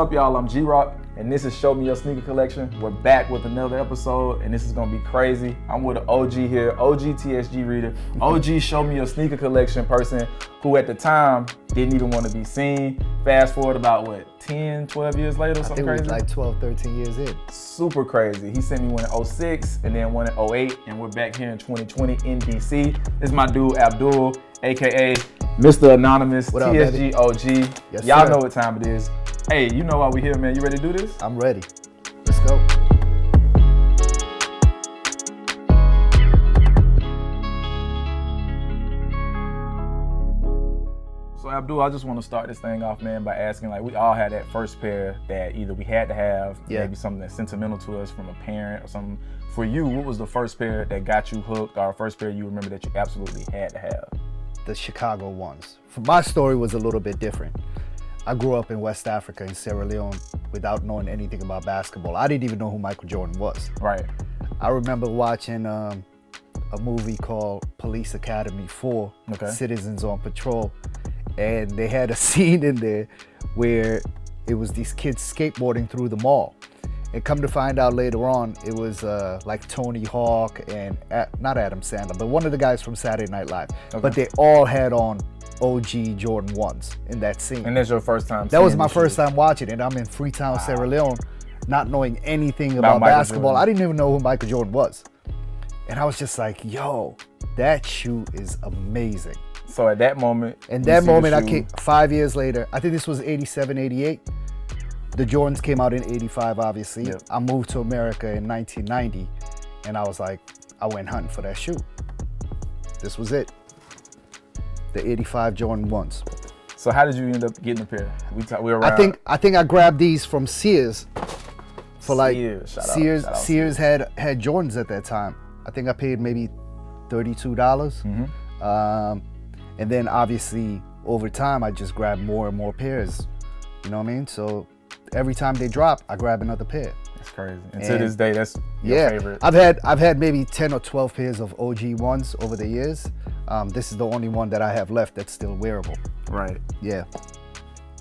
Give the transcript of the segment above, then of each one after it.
up, y'all? I'm G-Rock, and this is Show Me Your Sneaker Collection. We're back with another episode, and this is gonna be crazy. I'm with an OG here, OG TSG reader, OG Show Me Your Sneaker Collection person who at the time didn't even want to be seen. Fast forward about, what, 10, 12 years later, something crazy? I think it was like 12, 13 years in. Super crazy. He sent me one in 06 and then one in 08, and we're back here in 2020 in DC. This is my dude, Abdul, AKA Mr. Anonymous, what TSG up, OG. Yes, y'all sir. know what time it is. Hey, you know why we here, man. You ready to do this? I'm ready. Let's go. So Abdul, I just want to start this thing off, man, by asking, like, we all had that first pair that either we had to have, maybe something that's sentimental to us from a parent or something. For you, what was the first pair that got you hooked, or first pair you remember that you absolutely had to have? The Chicago ones. My story was a little bit different. I grew up in West Africa, in Sierra Leone, without knowing anything about basketball. I didn't even know who Michael Jordan was. Right. I remember watching a movie called Police Academy 4, Citizens on Patrol, and they had a scene in there where it was these kids skateboarding through the mall. And come to find out later on, it was like Tony Hawk and, not Adam Sandler, but one of the guys from Saturday Night Live. Okay. But they all had on OG Jordan 1s in that scene. And that's your first time That was my first time watching it. I'm in Freetown, Sierra Leone, not knowing anything about basketball. Jordan. I didn't even know who Michael Jordan was. And I was just like, yo, that shoe is amazing. So at that moment, I came 5 years later. I think this was 87, 88. The Jordans came out in 85, obviously. Yep. I moved to America in 1990, and I was like, I went hunting for that shoe. This was it. The 85 Jordan 1s. So how did you end up getting a pair? We were around. I think I grabbed these from Sears for like Sears had Jordans at that time. I think I paid maybe $32. Mm-hmm. And then obviously over time I just grabbed more and more pairs. You know what I mean? So every time they drop, I grab another pair. That's crazy. And to this day, that's your favorite. I've had maybe 10 or 12 pairs of OG 1s over the years. This is the only one that I have left that's still wearable. Right. Yeah.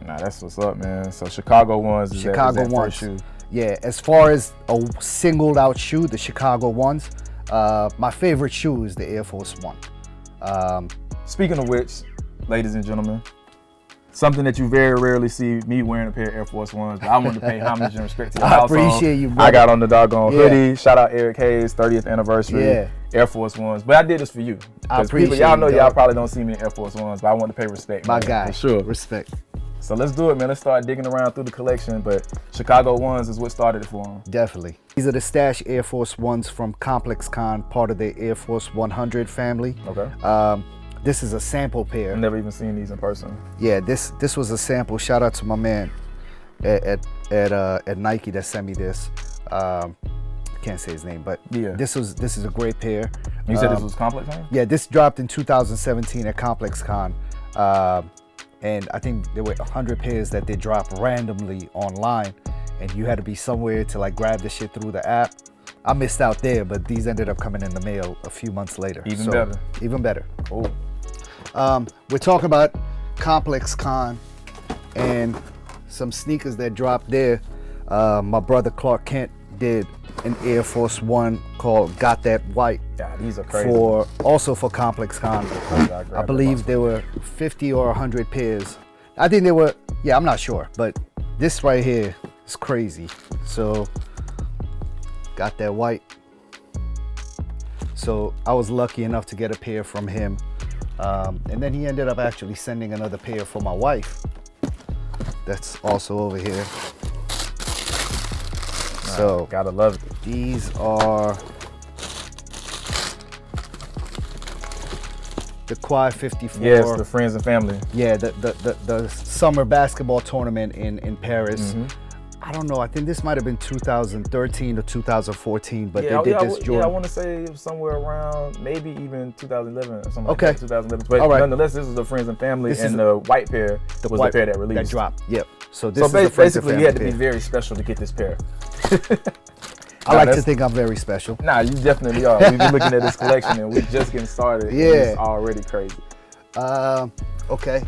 Nah, that's what's up, man. So Chicago 1s is that first shoe. Yeah, as far as a singled out shoe, the Chicago 1s, my favorite shoe is the Air Force 1. Speaking of which, ladies and gentlemen, something that you very rarely see me wearing a pair of Air Force 1s, but I want to pay homage and respect to your household. I appreciate you, brother. I got on the doggone hoodie. Shout out Eric Hayes, 30th anniversary, Air Force 1s. But I did this for you. I appreciate y'all know you, y'all probably don't see me in Air Force 1s, but I want to pay respect. My man, guy, for sure. Respect. So let's do it, man. Let's start digging around through the collection, but Chicago 1s is what started it for them. Definitely. These are the Stash Air Force 1s from Complex Con, part of the Air Force 100 family. Okay. This is a sample pair. I've never even seen these in person. Yeah, this was a sample. Shout out to my man at Nike that sent me this. Can't say his name, but this is a great pair. You said this was Complex Con? Yeah, this dropped in 2017 at Complex Con. And I think there were 100 pairs that they dropped randomly online, and you had to be somewhere to like grab the shit through the app. I missed out there, but these ended up coming in the mail a few months later. Even better. Cool. We're talking about Complex Con and some sneakers that dropped there. My brother Clark Kent did an Air Force 1 called Got That White. Yeah, these are crazy. Also for Complex Con. I believe there were 50 or 100 pairs. I think there were, I'm not sure, but this right here is crazy. So, Got That White. So I was lucky enough to get a pair from him. And then he ended up actually sending another pair for my wife. That's also over here. So gotta love it. These are the Quad 54. Yes, the friends and family. Yeah, the summer basketball tournament in Paris. Mm-hmm. I don't know. I think this might have been 2013 or 2014, but they did this Jordan. Yeah, I want to say it was somewhere around maybe even 2011 or something like that, 2011. But nonetheless, this is the friends and family, and the white pair was the pair that released. That dropped, yep. So basically, you had to be very special to get this pair. I like to think I'm very special. Nah, you definitely are. We've been looking at this collection, and we're just getting started. Yeah. And it's already crazy. Okay.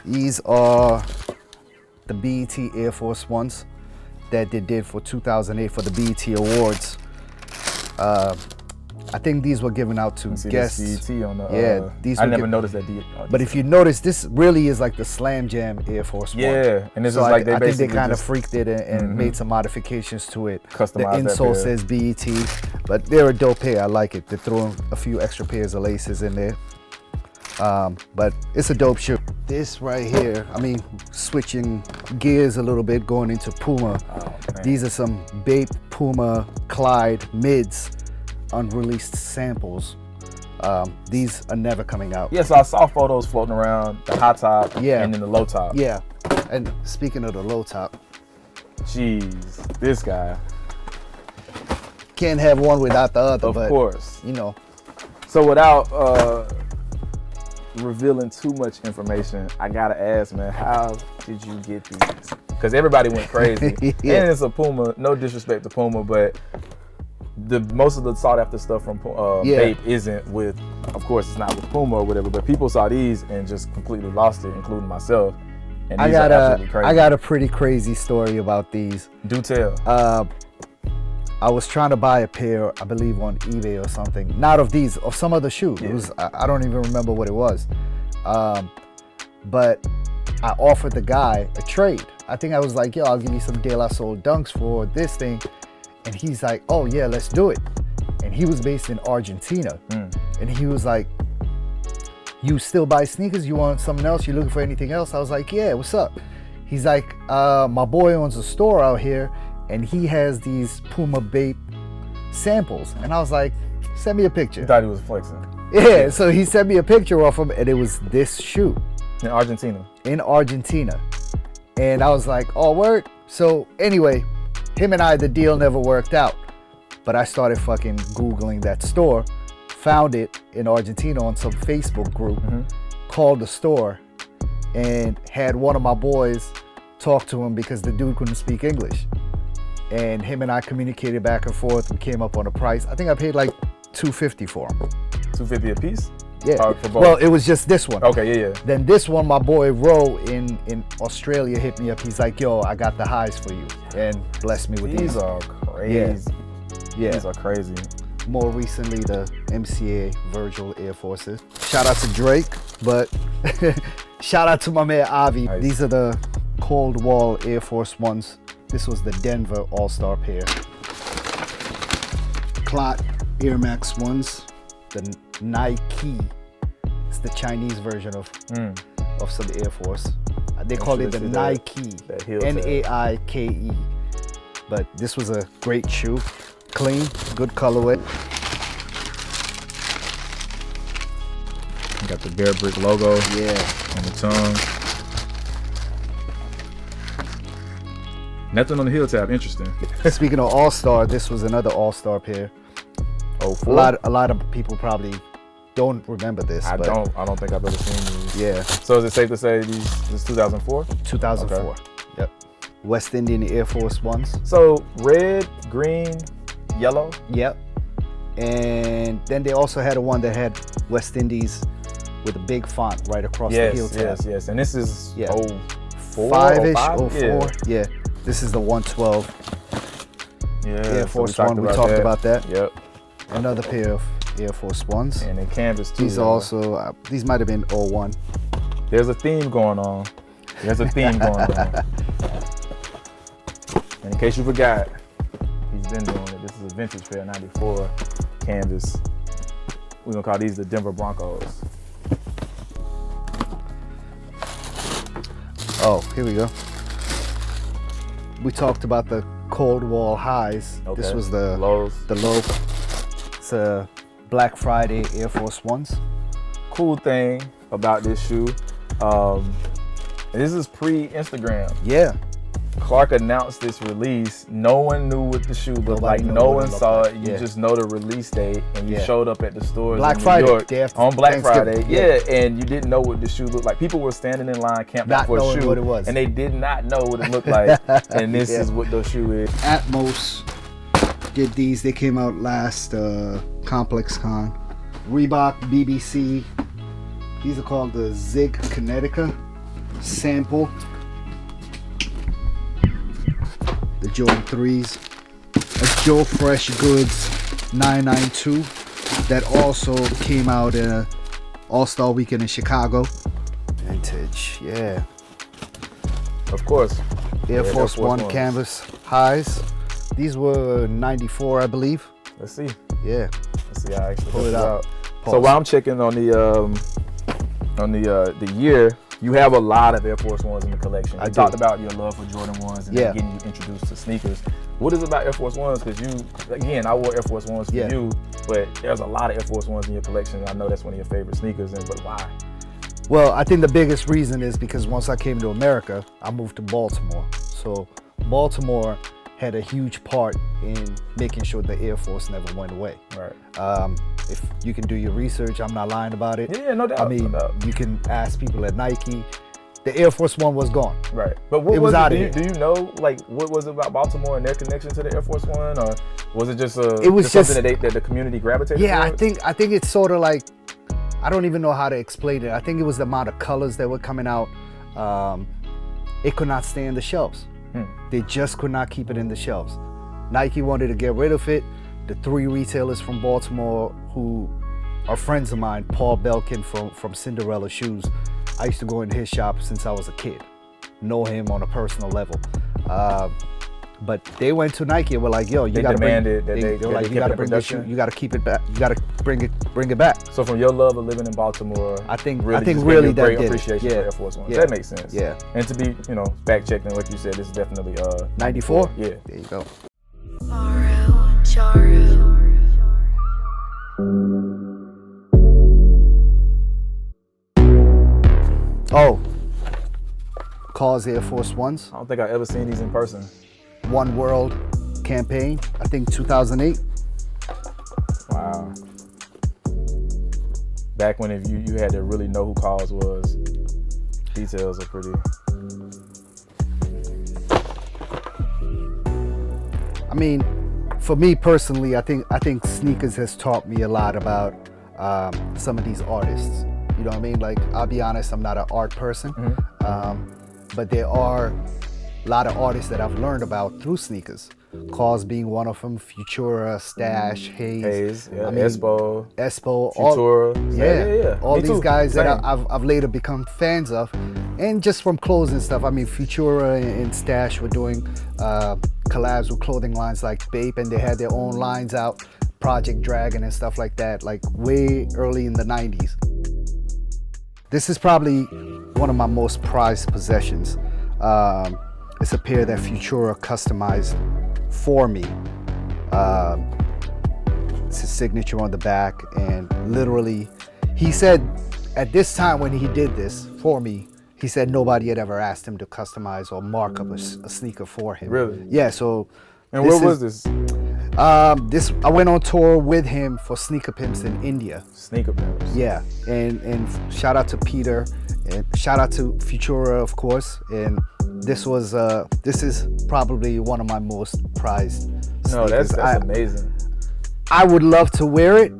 These are the BET Air Force Ones that they did for 2008 for the BET Awards. I think these were given out to guests. CET on the, these I never noticed that. But if you notice, this really is like the Slam Jam Air Force One. Yeah, and this so is like I think they kind of just freaked it and made some modifications to it. Customized the insole says BET, but they're a dope pair. I like it. They threw in a few extra pairs of laces in there. But it's a dope shoe. This right here, I mean, switching gears a little bit, going into Puma. Oh, These are some Bape Puma Clyde mids, unreleased samples. These are never coming out. Yeah, so I saw photos floating around, the high top and then the low top. Yeah, and speaking of the low top. Jeez, this guy. Can't have one without the other, Of but, course. you know. So without revealing too much information, I gotta ask, man, how did you get these? Because everybody went crazy. Yeah. And it's a Puma, no disrespect to Puma, but most of the sought after stuff from Bape isn't with, of course it's not with Puma or whatever, but people saw these and just completely lost it, including myself. And these are absolutely crazy. I got a pretty crazy story about these. Do tell. I was trying to buy a pair, I believe on eBay or something. Not of these, of some other shoe. Yeah. It was, I don't even remember what it was. But I offered the guy a trade. I think I was like, yo, I'll give you some De La Soul Dunks for this thing. And he's like, oh yeah, let's do it. And he was based in Argentina. And he was like, you still buy sneakers? You want something else? You looking for anything else? I was like, yeah, what's up? He's like, my boy owns a store out here and he has these Puma Bape samples. And I was like, send me a picture. You thought he was flexing. Yeah, so he sent me a picture of him and it was this shoe. In Argentina. In Argentina. And I was like, oh, word? So anyway, him and I, the deal never worked out. But I started fucking Googling that store, found it in Argentina on some Facebook group, called the store, and had one of my boys talk to him because the dude couldn't speak English. And him and I communicated back and forth. We came up on a price. I think I paid like $250 for them. $250 a piece? Yeah. For both? Well, it was just this one. Okay, yeah. Then this one, my boy Ro in Australia hit me up. He's like, yo, I got the highs for you. And blessed me with these. These are crazy. Yeah. These are crazy. More recently, the MCA Virgil Air Forces. Shout out to Drake, but shout out to my man Avi. Nice. These are the Cold Wall Air Force Ones. This was the Denver All-Star pair. Clot Air Max ones. The Nike. It's the Chinese version of some Air Force. They call it the Nike. N-A-I-K-E. But this was a great shoe. Clean, good colorway. You got the Bear Brick logo on the tongue. Nothing on the heel tab, interesting. Speaking of All-Star, this was another All-Star pair. Oh, a lot of people probably don't remember this. I don't think I've ever seen these. Yeah. So is it safe to say this is 2004? 2004. Okay. Yep. West Indian Air Force Ones. So red, green, yellow. Yep. And then they also had a one that had West Indies with a big font right across the heel tab. Yes. And this is 04, 5-ish, 05? 04. Yeah. This is the 112 Air Force One. We talked about that. Yep. Another pair of Air Force Ones. And in canvas too. These are also, these might have been 01. There's a theme going on. And in case you forgot, he's been doing it. This is a vintage pair, 94 canvas. We're gonna call these the Denver Broncos. Oh, here we go. We talked about the Cold Wall highs. Okay. This was the lows. The low. It's a Black Friday Air Force Ones. Cool thing about this shoe, this is pre-Instagram. Yeah. Clark announced this release. No one knew what the shoe looked like. No one saw it. You just know the release date, and you showed up at the stores Black in Friday, New York day after on Black Thanksgiving. Friday. Yeah, and you didn't know what the shoe looked like. People were standing in line, camped out for a shoe, what it was. and they did not know what it looked like. And this is what the shoe is. Atmos did these. They came out last Complex Con. Reebok, BBC. These are called the Zig Kinetica sample. the Jordan 3s. A Joe Fresh Goods 992 that also came out in a All-Star Weekend in Chicago. Vintage, yeah. Of course. Air Force One canvas highs. These were 94, I believe. Let's see. Yeah. Let's see how I actually pull it out. So while I'm checking on the year, you have a lot of Air Force Ones in the collection. You talked about your love for Jordan 1s and getting you introduced to sneakers. What is it about Air Force Ones? Because you, again, I wore Air Force Ones for you, but there's a lot of Air Force Ones in your collection. I know that's one of your favorite sneakers, but why? Well, I think the biggest reason is because once I came to America, I moved to Baltimore. So Baltimore had a huge part in making sure the Air Force never went away. Right. If you can do your research, I'm not lying about it. Yeah, no doubt. I mean, you can ask people at Nike. The Air Force One was gone. Right. But what it was out of here. Do you know, like, what was it about Baltimore and their connection to the Air Force One, or was it just something that the community gravitated towards? I think it's sort of like, I don't even know how to explain it. I think it was the amount of colors that were coming out. It could not stay in the shelves. They just could not keep it in the shelves. Nike wanted to get rid of it. The 3 retailers from Baltimore who are friends of mine, Paul Belkin from Cinderella Shoes. I used to go into his shop since I was a kid. Know him on a personal level. But they went to Nike and were like, "Yo, you got to bring it." They were like, "You got to bring this shoe. You got to keep it back. You got to bring it back." So from your love of living in Baltimore, I think really that great did appreciation for Air Force Ones. Yeah. That makes sense. Yeah. And to be, fact checking what you said, this is definitely 94. Yeah. There you go. Oh, Cause Air Force Ones. I don't think I've ever seen these in person. One World campaign, I think 2008. Wow. Back when you had to really know who Cause was. Details are pretty. I mean, for me personally, I think sneakers has taught me a lot about some of these artists. You know what I mean? Like, I'll be honest, I'm not an art person, but there are a lot of artists that I've learned about through sneakers. Cause being one of them, Futura, Stash, Hayes, Espo, Futura, all Me these too. guys Same. that I've later become fans of, and just from clothes and stuff. I mean, Futura and Stash were doing collabs with clothing lines like Bape, and they had their own lines out, Project Dragon and stuff like that, like way early in the 90s. This is probably one of my most prized possessions. It's a pair that Futura customized for me. It's his signature on the back, and literally, he said at this time when he did this for me, he said nobody had ever asked him to customize or mark up a sneaker for him. Really? Yeah, so. And where was this? I went on tour with him for Sneaker Pimps in India. Sneaker Pimps. Yeah, and shout out to Peter, and shout out to Futura, of course. And this is probably one of my most prized sneakers. No, that's amazing. I would love to wear it.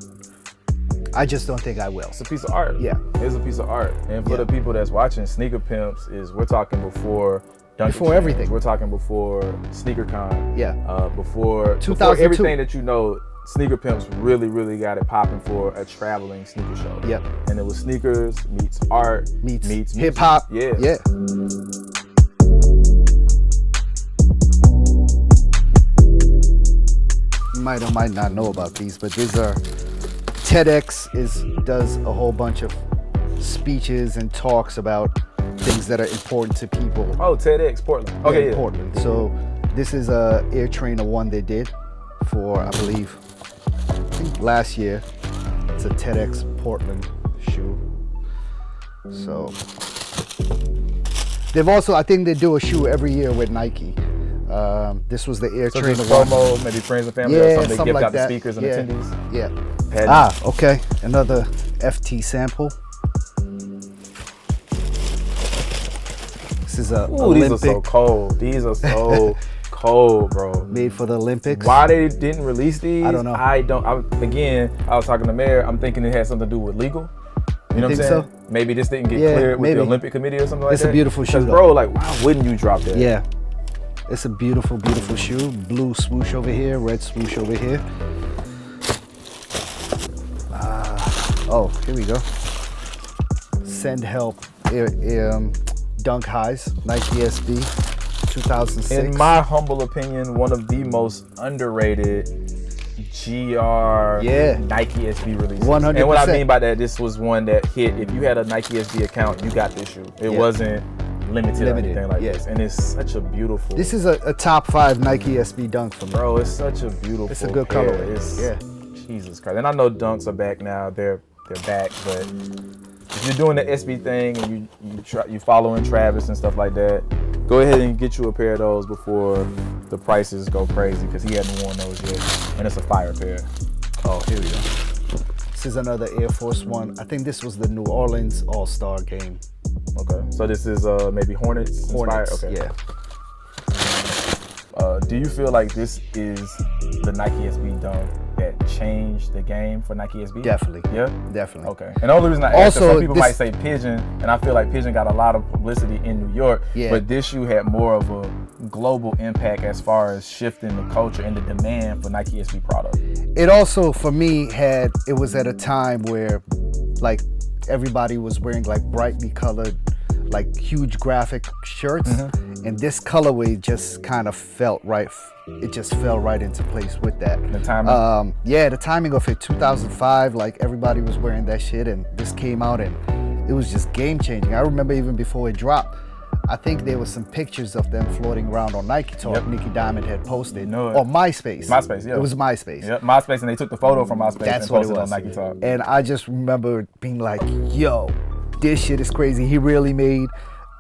I just don't think I will. It's a piece of art. Yeah. It's a piece of art. And for the people that's watching, Sneaker Pimps we're talking before Before everything. We're talking before SneakerCon. Yeah. Before 2002. everything that you know, Sneaker Pimps really, really got it popping for a traveling sneaker show. Yep. And it was sneakers meets art meets hip hop. Yeah. Yeah. You might or might not know about these, but these are TEDx does a whole bunch of speeches and talks about things that are important to people. Oh, TEDx Portland. Okay, yeah. Portland. So this is a Air Trainer one they did for, I think last year. It's a TEDx Portland shoe. So they've also, I think they do a shoe every year with Nike. This was the Air Trainer one. Promo, maybe friends and family or something. They gift like out that. the speakers and attendees. Yeah. Okay. Another FT sample. This is a Olympic. These are so cold. These are so cold, bro. Made for the Olympics. Why they didn't release these? I don't know. I was talking to Mayor. I'm thinking it had something to do with legal. You know what I'm saying? So? Maybe this didn't get cleared with the Olympic Committee or something like that. It's a beautiful shoe, bro, like, why wouldn't you drop that? Yeah. It's a beautiful, beautiful shoe. Blue swoosh over here, red swoosh over here. Oh, here we go. Send Help Dunk Highs, Nike SB, 2006. In my humble opinion, one of the most underrated GR Nike SB releases. 100%. And what I mean by that, this was one that hit. If you had a Nike SB account, you got this shoe. It wasn't limited or anything like this. And it's such a beautiful. This is a top 5 Nike SB dunk for me. Bro, it's such a beautiful. It's a good colorway. Jesus Christ. And I know dunks are back now. They're back, but if you're doing the SB thing and you following Travis and stuff like that, go ahead and get you a pair of those before the prices go crazy, because he hasn't worn those yet, and it's a fire pair. Oh, here we go. This is another Air Force One. I think this was the New Orleans All-Star game. Okay, so this is maybe Hornets inspired? Okay. Yeah. Do you feel like this is the Nike SB dunk that changed the game for Nike SB? Definitely. Yeah? Definitely. Okay. And the only reason I ask is Also, some people might say Pigeon, and I feel like Pigeon got a lot of publicity in New York, but this shoe had more of a global impact as far as shifting the culture and the demand for Nike SB product. It also, for me, it was at a time where like everybody was wearing like brightly colored, like huge graphic shirts, and this colorway just kind of felt right. It just fell right into place with that. The timing? The timing of it, 2005, like everybody was wearing that shit, and this came out and it was just game changing. I remember even before it dropped, I think there was some pictures of them floating around on Nike Talk. Nicky Diamond had posted or MySpace. MySpace, yeah. It was MySpace. Yep, MySpace, and they took the photo from MySpace That's and what posted it it was on Nike Talk. And I just remember being like, yo, this shit is crazy. He really made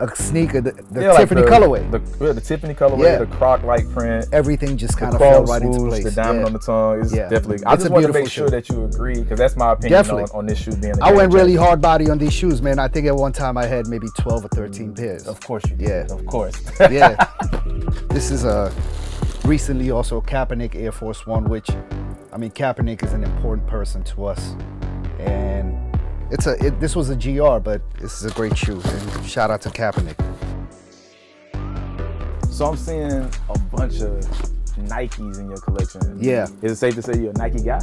a sneaker, the Tiffany colorway. The Tiffany colorway, the croc-like print. Everything just kind of fell right into place. The diamond on the tongue is definitely. I just want to make sure that you agree, because that's my opinion on this shoe being. I went really hard body on these shoes, man. I think at one time I had maybe 12 or 13 pairs. Of course you did. Yeah. Of course. Yeah. This is recently also Kaepernick Air Force One, which, I mean, Kaepernick is an important person to us, and this was a GR, but this is a great shoe, and shout out to Kaepernick. So I'm seeing a bunch of Nikes in your collection. Yeah. Is it safe to say you're a Nike guy?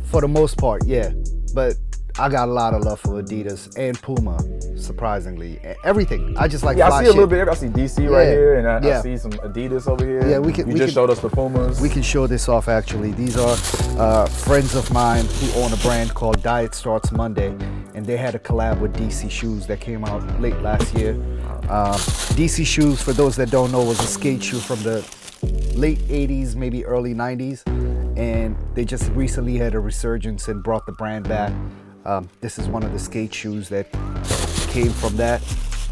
For the most part, yeah. But I got a lot of love for Adidas and Puma, surprisingly. Everything. I just like fly I see shit. a little bit. I see DC right here, and I see some Adidas over here. Yeah, we just showed us the Pumas. We can show this off, actually. These are friends of mine who own a brand called Diet Starts Monday, and they had a collab with DC Shoes that came out late last year. DC Shoes, for those that don't know, was a skate shoe from the late 80s, maybe early 90s, and they just recently had a resurgence and brought the brand back. This is one of the skate shoes that came from that.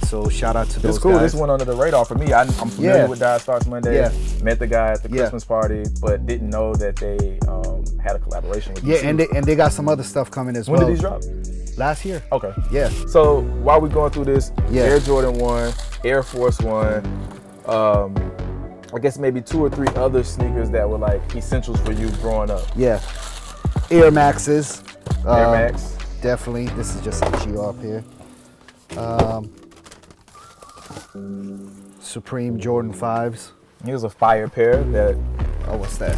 So shout out to those guys. It's cool. This went under the radar for me. I'm familiar with Diet Starts Monday. Yeah. Met the guy at the Christmas party, but didn't know that they had a collaboration with DC. Yeah, and they got some other stuff coming as well. When did these drop? Last year. Okay. Yeah. So while we're going through this, Air Jordan 1, Air Force 1, I guess maybe 2 or 3 other sneakers that were like essentials for you growing up. Yeah. Air Maxes. Air Max. Definitely. This is just a GR pair. Supreme Jordan 5s. Here's a fire pair that. Oh, what's that?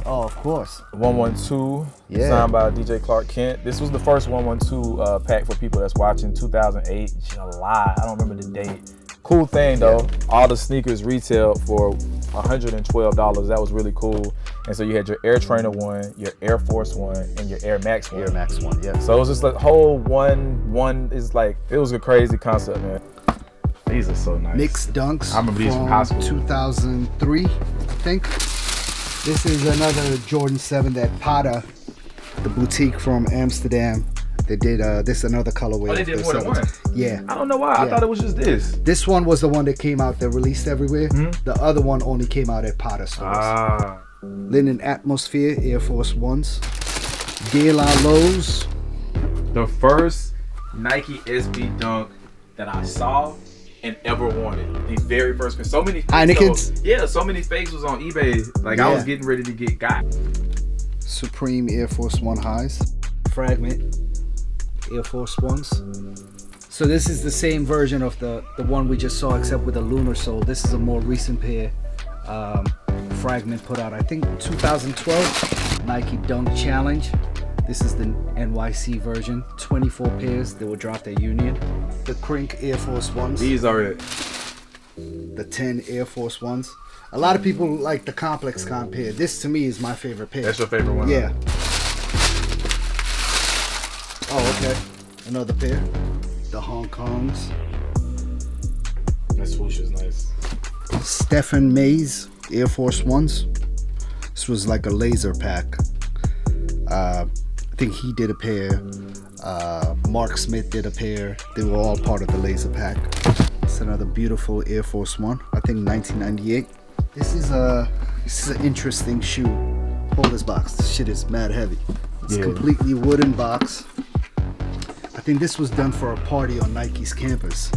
Oh, of course. 112, signed by DJ Clark Kent. This was the first 112 pack for people that's watching, 2008, July. I don't remember the date. Cool thing though, all the sneakers retailed for $112. That was really cool. And so you had your Air Trainer 1, your Air Force 1, and your Air Max 1. Air Max 1, yeah. So it was just like whole one is like, it was a crazy concept, man. These are so nice. Mixed Dunks. I remember these from high school. 2003, I think. This is another Jordan 7 that Pata, the boutique from Amsterdam, they did this another colorway. Oh, they did more than one? Yeah. I don't know why. I thought it was just this. This one was the one that came out that released everywhere. The other one only came out at Pata stores. Linen Atmosphere Air Force 1s. De La Lowe's. The first Nike SB Dunk that I saw and ever wanted. The very first. So many Heineken's. So many fakes was on eBay. Like I was getting ready to get got. Supreme Air Force 1 highs. Fragment Air Force 1s. So this is the same version of the one we just saw, except with a lunar sole. This is a more recent pair. Fragment put out, I think 2012, Nike Dunk Challenge. This is the NYC version. 24 pairs that were dropped at Union. The Crink Air Force Ones. These are it. The 10 Air Force Ones. A lot of people like the Complex Con pair. This to me is my favorite pair. That's your favorite one? Yeah. Oh, okay. Another pair. The Hong Kongs. That swoosh is nice. Stephen Mays Air Force Ones. This was like a laser pack. I think he did a pair. Mark Smith did a pair. They were all part of the laser pack. It's another beautiful Air Force One. I think 1998. This is an interesting shoe. Hold this box. This shit is mad heavy. It's a completely wooden box. I think this was done for a party on Nike's campus.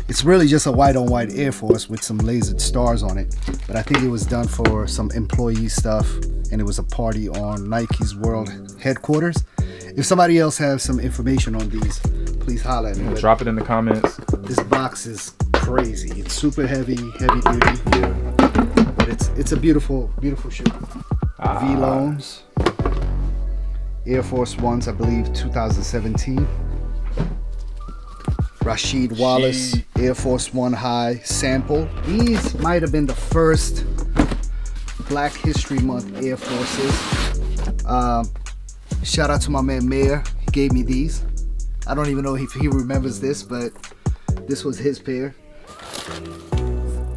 It's really just a white on white Air Force with some lasered stars on it. But I think it was done for some employee stuff, and it was a party on Nike's world headquarters. If somebody else has some information on these, please holler at me. Drop it in the comments. This box is crazy. It's super heavy duty. Yeah. But it's a beautiful, beautiful shoe. V-Loans. Air Force Ones, I believe 2017. Rashid Wallace Air Force One High sample. These might have been the first Black History Month Air Forces. Shout out to my man Mayor. He gave me these. I don't even know if he remembers this, but this was his pair.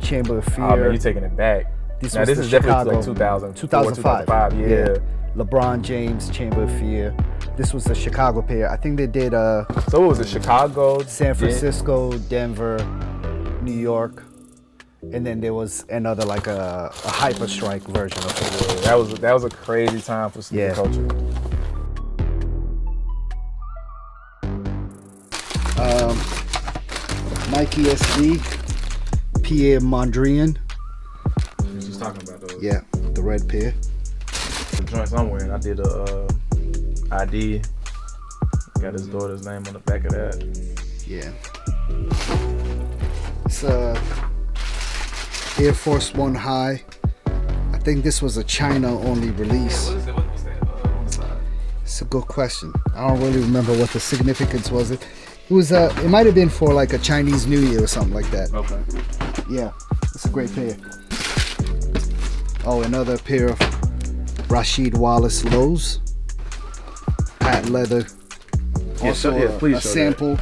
Chamber of Fear. Oh man, you taking it back. This is definitely like 2005. Yeah. LeBron James Chamber of Fear. This was the Chicago pair. I think they did So it was a Chicago, San Francisco, Denver, New York, and then there was another like a Hyperstrike version of it. Yeah, that was a crazy time for sneaker culture. Nike SB, Pierre Mondrian. She's talking about those. Yeah, the red pair. The joints I'm wearing, I did a ID. Got his daughter's name on the back of that. Yeah. It's Air Force One High. I think this was a China only release. What is it? What's that on the side? It's a good question. I don't really remember what the significance was. It was it might have been for like a Chinese New Year or something like that. Okay. Yeah, it's a great pair. Oh, another pair of Rashid Wallace lows. Patent leather. Also a sample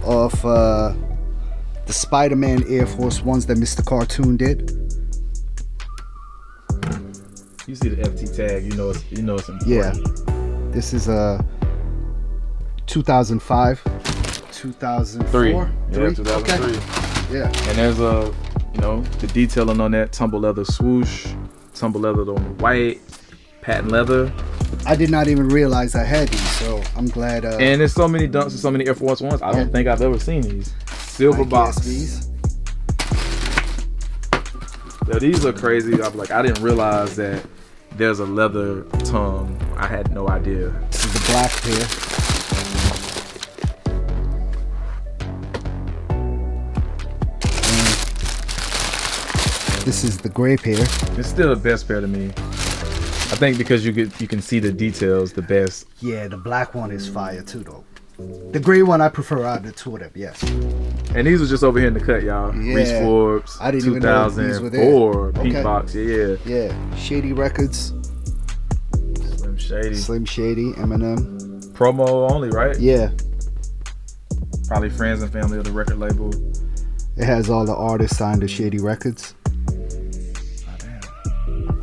of the Spider-Man Air Force Ones that Mr. Cartoon did. You see the FT tag, you know it's important. Yeah. This is 2005, 2003. Yeah, 2003. Okay. Yeah. And there's the detailing on that tumble leather swoosh, tumble leather on the white, patent leather. I did not even realize I had these, so I'm glad. And there's so many dunks and so many Air Force Ones. I don't think I've ever seen these. Silver box. SBs. Yeah, these are crazy. I'm like, I didn't realize that there's a leather tongue. I had no idea. This is the black pair. And this is the gray pair. It's still the best pair to me. I think because you can see the details the best. Yeah, the black one is fire too, though. The gray one I prefer out of the two of them, yes. And these was just over here in the cut, y'all. Yeah. Reese Forbes, I didn't even know these were there. 2004, Pink Okay. Box, yeah. Yeah, Shady Records, Slim Shady. Slim Shady, Eminem. Promo only, right? Yeah, Probably friends and family of the record label. it has all the artists signed to Shady Records.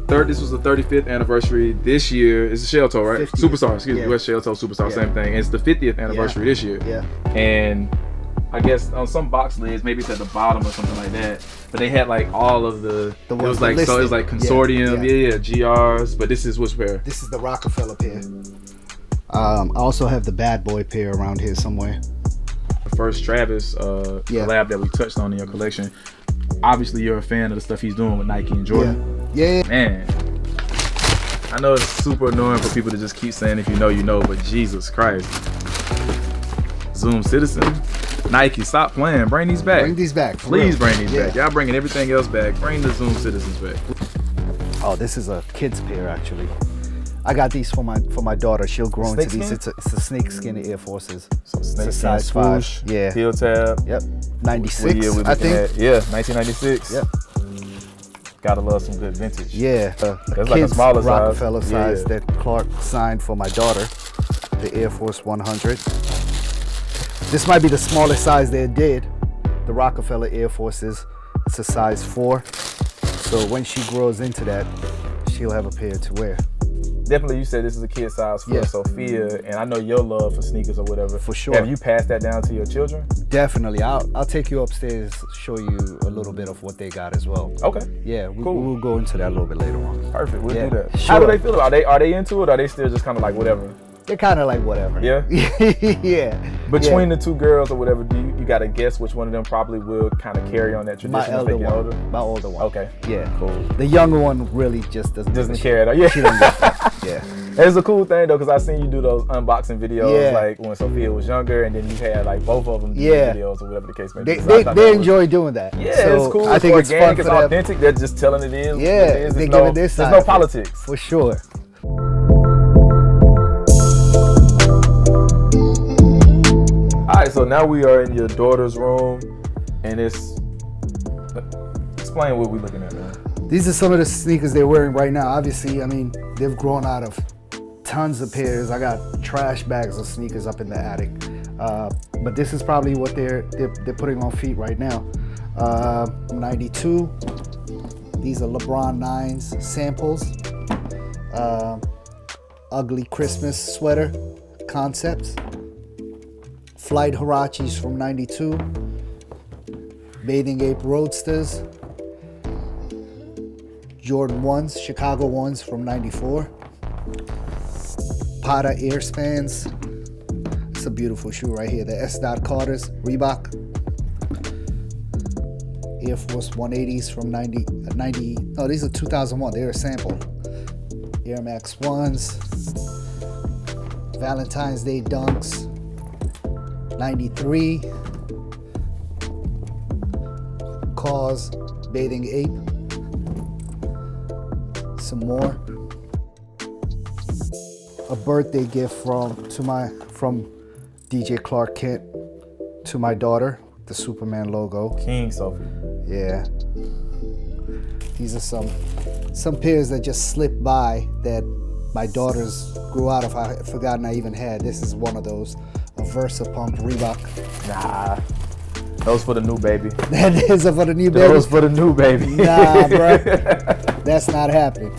This was the 35th anniversary this year. It's a Shell Toe, right? 50th. Superstar, excuse me. Yeah. West Shell Toe Superstar, Yeah. same thing. And it's the 50th anniversary this year. Yeah. And I guess on some box lids, maybe it's at the bottom or something like that. But they had like all of it was like listed. so it was like consortium, GRs. But this is which pair? This is the Rockefeller pair. I also have the Bad Boy pair around here somewhere. The first Travis collab that we touched on in your collection. Obviously, you're a fan of the stuff he's doing with Nike and Jordan. Yeah. Man, I know it's super annoying for people to just keep saying if you know, you know, but Jesus Christ. Zoom Citizen. Nike, stop playing. Bring these back. Bring these back. Please bring these back. Y'all bringing everything else back. Bring the Zoom Citizens back. Oh, this is a kid's pair actually. I got these for my daughter. She'll grow into these. It's a snakeskin Air Forces. So snakeskin size swoosh. 5. Yeah. Heel tab. Yep. 96. I think. Yeah, 1996. Yep. Gotta love some good vintage. Yeah. That's like a smaller Rockefeller size. size that Clark signed for my daughter. The Air Force 100. This might be the smallest size they did. The Rockefeller Air Forces. It's a size 4. So when she grows into that, she'll have a pair to wear. Definitely, you said this is a kid size for Sophia, and I know your love for sneakers or whatever. For sure. Have you passed that down to your children? Definitely. I'll take you upstairs, show you a little bit of what they got as well. Okay. Yeah, Cool. we'll go into that a little bit later on. Perfect. We'll do that. Sure. How do they feel about it? Are they into it, or are they still just kind of like whatever? They're kind of like whatever. Yeah? Yeah. Between the two girls or whatever, do you got to guess which one of them probably will kind of carry on that tradition My as elder they get one. older? My older one. Okay. Yeah. Cool. The younger one really just doesn't carry it on. Yeah. She doesn't get that. Yeah. It's a cool thing though, because I seen you do those unboxing videos Yeah. like when Sophia was younger, and then you had like both of them do Yeah. videos or whatever the case may be. They, So I thought they that was- enjoy doing that. Yeah, So it's cool. I think it's fun organic, for it's them. authentic. They're just telling it is. Yeah, what it is. they There's give no, it this there's side no of it. politics. For sure. All right, so now we are in your daughter's room, and it's explain what we're looking at, man. These are some of the sneakers they're wearing right now. Obviously, I mean, they've grown out of tons of pairs. I got trash bags of sneakers up in the attic. But this is probably what they're putting on feet right now. 92. These are LeBron 9s samples. Ugly Christmas sweater concepts. Flight Huaraches from 92. Bathing Ape Roadsters. Jordan 1s, Chicago 1s from 94. Prada Airspans. It's a beautiful shoe right here. The S. Carter's, Reebok. Air Force 180s from 90. No, these are 2001. They're a sample. Air Max 1s. Valentine's Day Dunks. 93. Cause Bathing Ape. Some more. A birthday gift from DJ Clark Kent to my daughter, the Superman logo. King Sophie. Yeah. These are some pairs that just slipped by that my daughters grew out of. I had forgotten I even had. This is one of those. A Versa Pump Reebok. Nah. Those for the new baby. That is for the new baby. Those for the new baby. Nah, bro. That's not happening.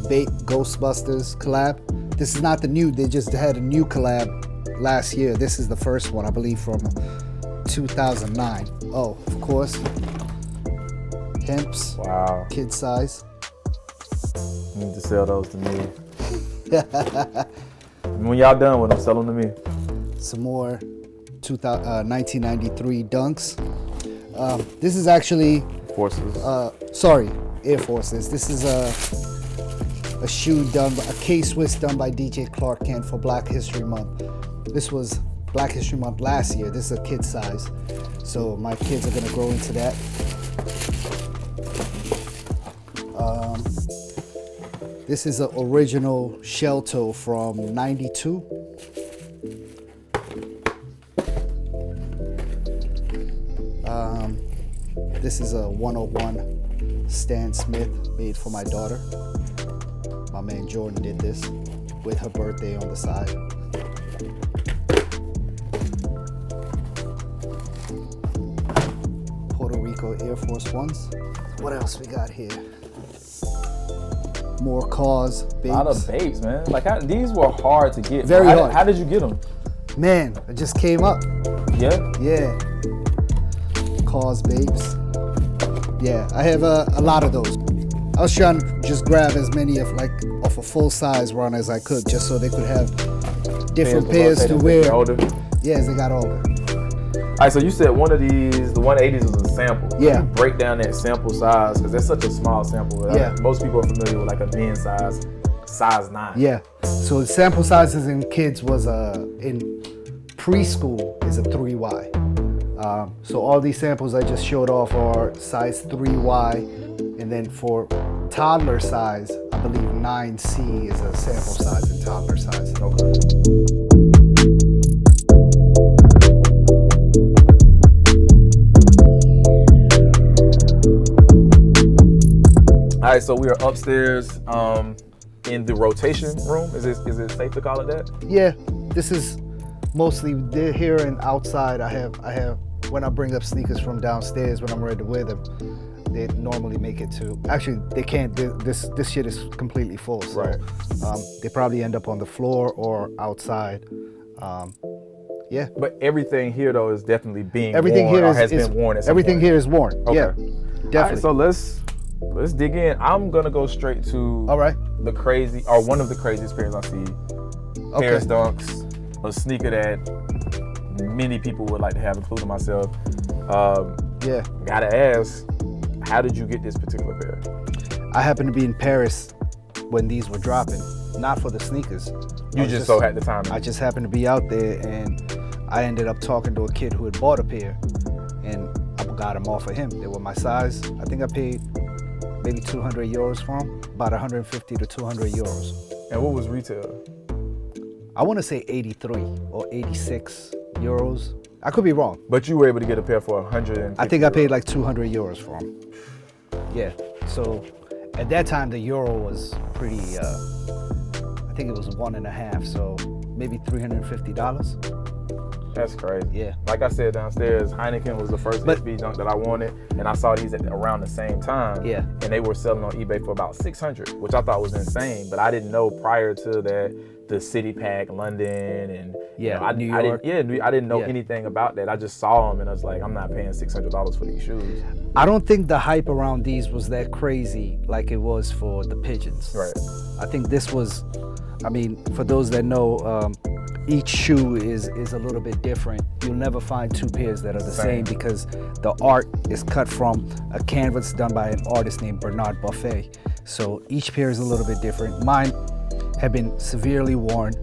Bape Ghostbusters collab. This is not the new. They just had a new collab last year. This is the first one, I believe, from 2009. Oh, of course. Hemps. Wow. Kid size. You need to sell those to me. When y'all done with them, sell them to me. Some more 1993 Dunks. This is actually Forces. Air Forces. This is a shoe done, a K-Swiss done by DJ Clark Kent for Black History Month. This was Black History Month last year. This is a kid size. So my kids are gonna grow into that. This is an original shell toe from 92. This is a 101 Stan Smith made for my daughter. My man Jordan did this with her birthday on the side. Puerto Rico Air Force Ones. What else we got here? More Cause, Babes. A lot of babes, man. Like these were hard to get. Very hard. How did you get them? Man, it just came up. Yeah. Yeah. Cause Babes. Yeah, I have a lot of those. I was trying to just grab as many of a full size run as I could, just so they could have different pairs to wear. Older. Yeah, as they got older. All right, so you said one of these, the 180s was a sample. Yeah. Can you break down that sample size, because that's such a small sample. Yeah. Most people are familiar with like a men's size size 9. Yeah. So the sample sizes in kids was in preschool is a 3Y. So all these samples I just showed off are size 3Y, and then for toddler size, I believe 9C is a sample size in toddler size. Okay. All right, so we are upstairs in the rotation room. Is it safe to call it that? Yeah, this is mostly here and outside. I have when I bring up sneakers from downstairs when I'm ready to wear them, they normally make it to. Actually, they can't. This shit is completely full. So, right. They probably end up on the floor or outside. Yeah. But everything here though is definitely being everything worn here or is, has is been worn at some everything point. here is worn. Okay. Yeah, definitely. All right, so let's dig in. I'm gonna go straight to the crazy or one of the craziest pairs I see. Paris Dunks, a sneaker that many people would like to have, including myself. Yeah. Gotta ask, how did you get this particular pair? I happened to be in Paris when these were dropping, not for the sneakers. You just so had the time. I just happened to be out there, and I ended up talking to a kid who had bought a pair, and I got them off of him. They were my size. I think I paid maybe 200 euros for them, about 150 to 200 euros. And what was retail? I want to say 83 or 86 euros. I could be wrong. But you were able to get a pair for 150. I think I paid like 200 euros for them. Yeah. So at that time, the euro was pretty, I think it was 1.5. So maybe $350. That's crazy. Yeah. Like I said downstairs, Heineken was the first SB Dunk that I wanted, and I saw these around the same time. Yeah. And they were selling on eBay for about 600, which I thought was insane. But I didn't know prior to that the City Pack, London, and New York. I didn't know anything about that. I just saw them, and I was like, I'm not paying $600 for these shoes. I don't think the hype around these was that crazy like it was for the Pigeons. Right. I think this was, I mean, for those that know, each shoe is a little bit different. You'll never find two pairs that are the same because the art is cut from a canvas done by an artist named Bernard Bape. So each pair is a little bit different. Mine have been severely worn.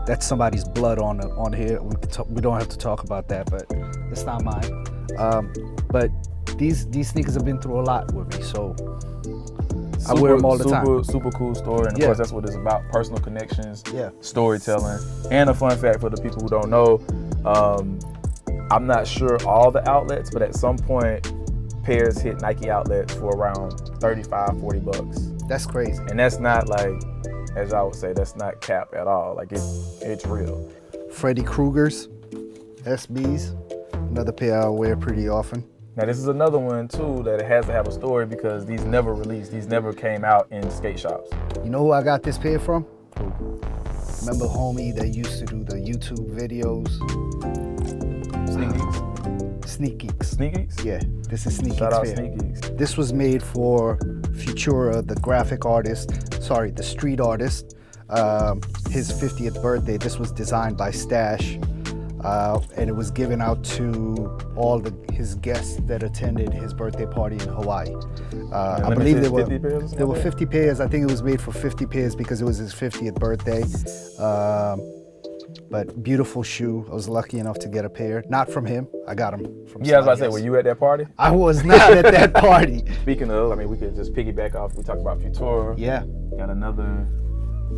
That's somebody's blood on here. We don't have to talk about that, but it's not mine. But these sneakers have been through a lot with me, so I wear them all the time. Super cool story, and of course that's what it's about: personal connections, storytelling. And a fun fact for the people who don't know, I'm not sure all the outlets, but at some point, pairs hit Nike outlets for around $35-$40. That's crazy. And that's not like, as I would say, that's not cap at all. Like it's real. Freddy Krueger's SBs, another pair I wear pretty often. Now this is another one too that it has to have a story because these never released. These never came out in skate shops. You know who I got this pair from? Who? Remember homie that used to do the YouTube videos? Sneak Geeks? Sneak Geeks. Sneak Geeks? Yeah, this is Sneak Geeks. Shout out Sneak Geeks. This was made for Futura, the graphic artist, the street artist. His 50th birthday. This was designed by Stash. And it was given out to all his guests that attended his birthday party in Hawaii. I believe there were 50 pairs. I think it was made for 50 pairs because it was his 50th birthday. But beautiful shoe. I was lucky enough to get a pair. Not from him. I got them from I was about to say, were you at that party? I was not at that party. Speaking of, I mean, we could just piggyback off. We talked about Futura. Yeah. Got another.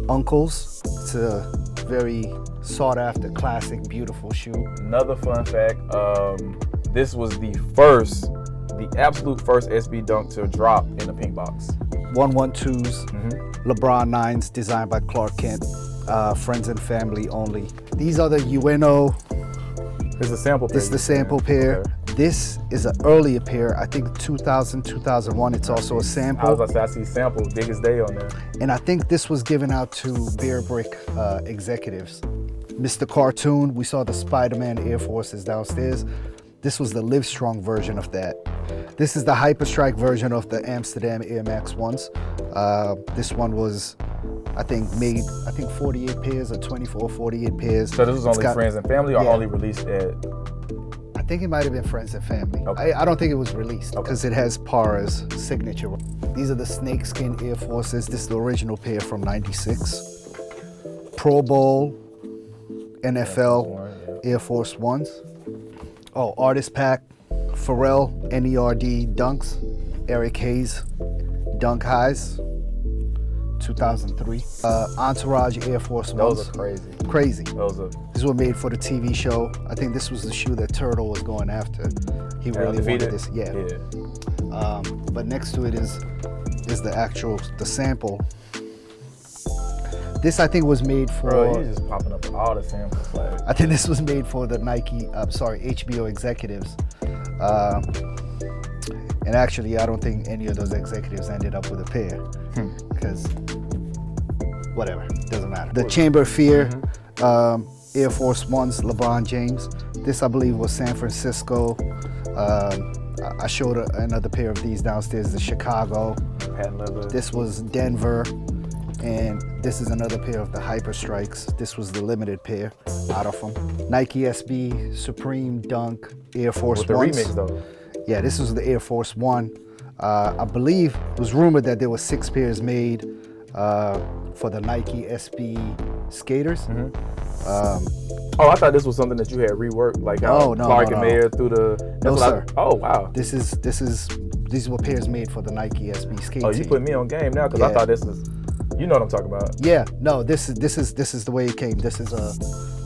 Uncle's. It's a very sought after, classic, beautiful shoe. Another fun fact, this was the absolute first SB Dunk to drop in a pink box. 112s, LeBron 9s designed by Clark Kent, friends and family only. These are the UNO. This is a sample pair. This is the sample pair. Okay. This is an earlier pair, I think 2000, 2001. It's also a sample. I was about to say, I see sample, biggest day on there. And I think this was given out to Bear Brick executives. Mr. Cartoon, we saw the Spider-Man Air Forces downstairs. This was the Livestrong version of that. This is the Hyperstrike version of the Amsterdam Air Max 1s. This one was, I think, made 48 pairs or 24, 48 pairs. So this was only friends and family or only released at? I think it might have been friends and family. Okay. I don't think it was released because it has Para's signature. These are the snakeskin Air Forces. This is the original pair from '96. Pro Bowl, NFL Air Force Ones. Oh, Artist Pack, Pharrell NERD Dunks, Eric Hayes Dunk Highs, 2003. Entourage Air Force Ones. Those are crazy. Crazy. Those These were made for the TV show. I think this was the shoe that Turtle was going after. He really wanted this. Yeah. But next to it is the sample. This I think was made for. Bro, you just popping up with all the samples. Like. I think this was made for the HBO executives. And actually, I don't think any of those executives ended up with a pair. Because, whatever, doesn't matter. The Chamber of Fear, Air Force Ones, LeBron James. This, I believe, was San Francisco. I showed another pair of these downstairs, the Chicago. Patent leather. This was Denver. And this is another pair of the Hyper Strikes. This was the limited pair out of them. Nike SB, Supreme Dunk, Air Force Ones. With the remix though. Yeah, this was the Air Force One. I believe it was rumored that there were 6 pairs made for the Nike SB skaters. Oh, I thought this was something that you had reworked, like how Clark and Mayer through the. No, sir. Oh, wow. These were pairs made for the Nike SB skate. Oh, you put me on game now because I thought this was. You know what I'm talking about. Yeah, no, this is the way it came. This is a.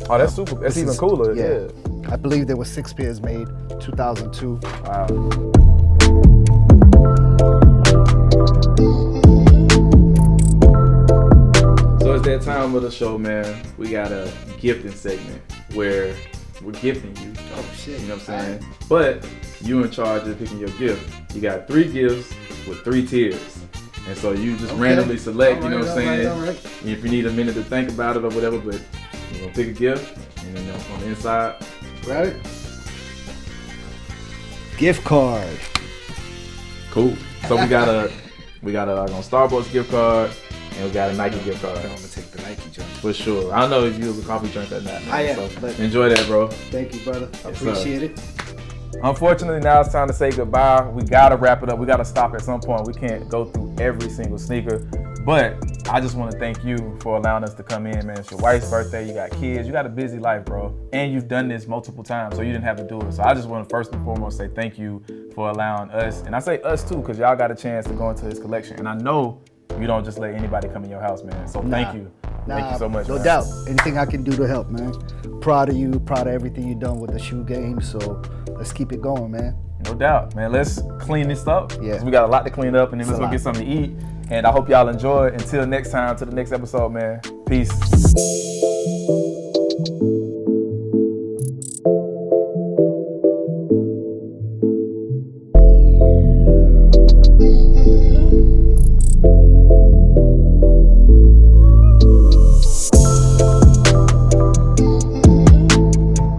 Oh, that's super. That's even cooler. Yeah. I believe there were 6 pairs made, 2002. Wow. So it's that time of the show, man. We got a gifting segment where we're gifting you. Oh shit. You know what I'm saying? But you in charge of picking your gift. You got 3 gifts with 3 tiers. And so you just randomly select, you know what I'm saying? All right. If you need a minute to think about it or whatever, but you're gonna pick a gift, and then on the inside. Got it? Gift card. Cool. So we got a Starbucks gift card, and we got a Nike gift card. I'm gonna take the Nike joint. For sure. I don't know if you was a coffee drinker or not. Man. I am, So but enjoy that, bro. Thank you, brother. I Yes, appreciate it. Unfortunately, now it's time to say goodbye. We gotta wrap it up. We gotta stop at some point. We can't go through every single sneaker, but I just want to thank you for allowing us to come in, man. It's your wife's birthday. You got kids. You got a busy life, bro, and you've done this multiple times, so you didn't have to do it. So I just want to first and foremost say thank you for allowing us, and I say us too, because y'all got a chance to go into this collection, and I know you don't just let anybody come in your house, man. So thank you. Thank you so much. No doubt. Anything I can do to help, man. Proud of you. Proud of everything you've done with the shoe game. So let's keep it going, man. No doubt, man. Let's clean this up. Yeah. 'Cause we got a lot to clean up, and then let's go get something to eat. And I hope y'all enjoy. Until next time, to the next episode, man. Peace.